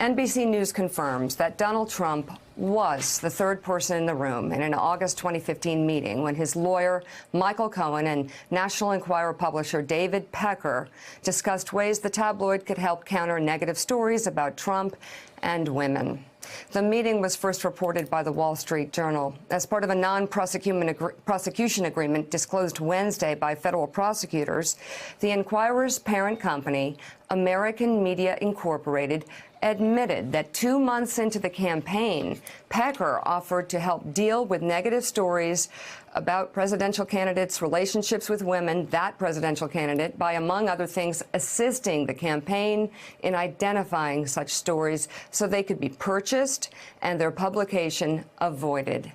NBC News confirms that Donald Trump was the third person in the room in an August 2015 meeting when his lawyer, Michael Cohen, and National Enquirer publisher David Pecker discussed ways the tabloid could help counter negative stories about Trump and women. The meeting was first reported by the Wall Street Journal as part of a non-prosecution agreement disclosed Wednesday by federal prosecutors. The Enquirer's parent company, American Media Incorporated, admitted that 2 months into the campaign, Pecker offered to help deal with negative stories about presidential candidates' relationships with women, that presidential candidate, by, among other things, assisting the campaign in identifying such stories so they could be purchased and their publication avoided.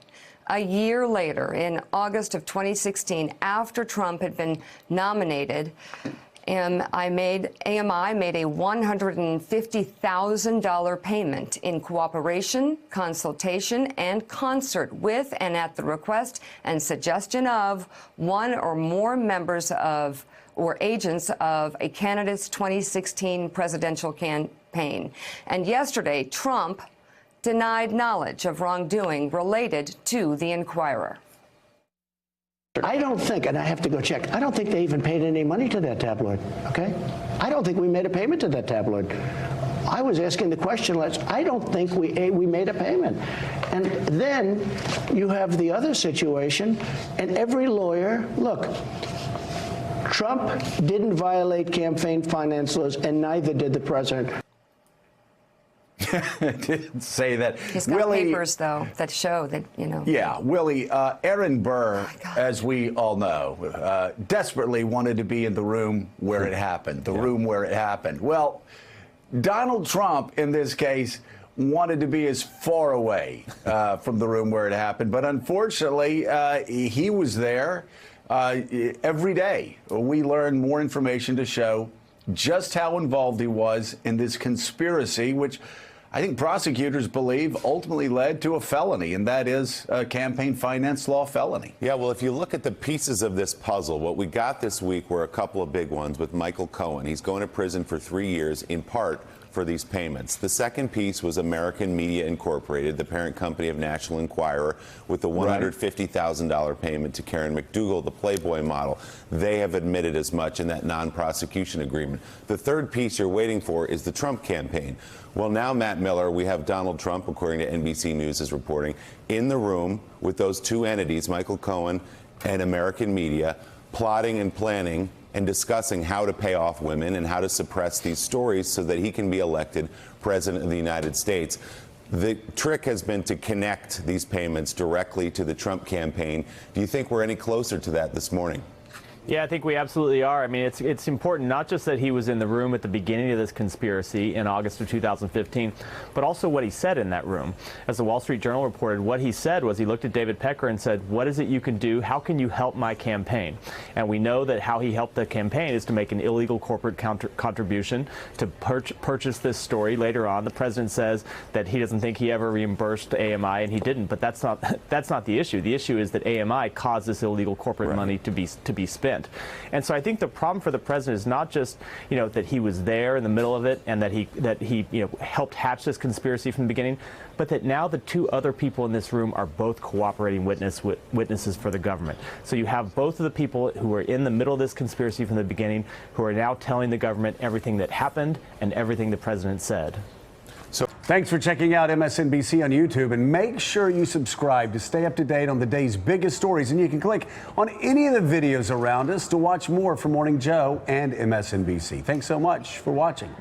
A year later, in August of 2016, after Trump had been nominated, AMI made a $150,000 payment in cooperation, consultation, and concert with and at the request and suggestion of one or more members of or agents of a candidate's 2016 presidential campaign. And yesterday, Trump denied knowledge of wrongdoing related to the Enquirer. I don't think, and I have to go check, I don't think they even paid any money to that tabloid, okay? I don't think we made a payment to that tabloid. I was asking the question, I don't think we made a payment. And then you have the other situation, and every lawyer, look, Trump didn't violate campaign finance laws, and neither did the president. Didn't say that. He's got Willie, papers, though, that show that, you know. Yeah, Willie, Aaron Burr, as we all know, desperately wanted to be in the room where it happened, room where it happened. Well, Donald Trump, in this case, wanted to be as far away from the room where it happened. But unfortunately, he was there every day. We learned more information to show just how involved he was in this conspiracy, which I think prosecutors believe ultimately led to a felony, and that is a campaign finance law felony. Yeah, well, if you look at the pieces of this puzzle, what we got this week were a couple of big ones with Michael Cohen. He's going to prison for 3 years, in part for these payments. The second piece was American Media Incorporated, the parent company of National Enquirer, with the $150,000 payment to Karen McDougal, the Playboy model. They have admitted as much in that non-prosecution agreement. The third piece you're waiting for is the Trump campaign. Well, now, Matt Miller, we have Donald Trump, according to NBC News is reporting, in the room with those two entities, Michael Cohen and American Media, plotting and planning and discussing how to pay off women and how to suppress these stories so that he can be elected president of the United States. The trick has been to connect these payments directly to the Trump campaign. Do you think we're any closer to that this morning? Yeah, I think we absolutely are. I mean, it's important not just that he was in the room at the beginning of this conspiracy in August of 2015, but also what he said in that room. As the Wall Street Journal reported, what he said was he looked at David Pecker and said, what is it you can do? How can you help my campaign? And we know that how he helped the campaign is to make an illegal corporate contribution to purchase this story. Later on, the president says that he doesn't think he ever reimbursed AMI, and he didn't. But that's not the issue. The issue is that AMI caused this illegal corporate money to be spent. And so I think the problem for the president is not just, that he was there in the middle of it and that he helped hatch this conspiracy from the beginning, but that now the two other people in this room are both cooperating witnesses for the government. So you have both of the people who were in the middle of this conspiracy from the beginning who are now telling the government everything that happened and everything the president said. So thanks for checking out MSNBC on YouTube, and make sure you subscribe to stay up to date on the day's biggest stories. And you can click on any of the videos around us to watch more from Morning Joe and MSNBC. Thanks so much for watching.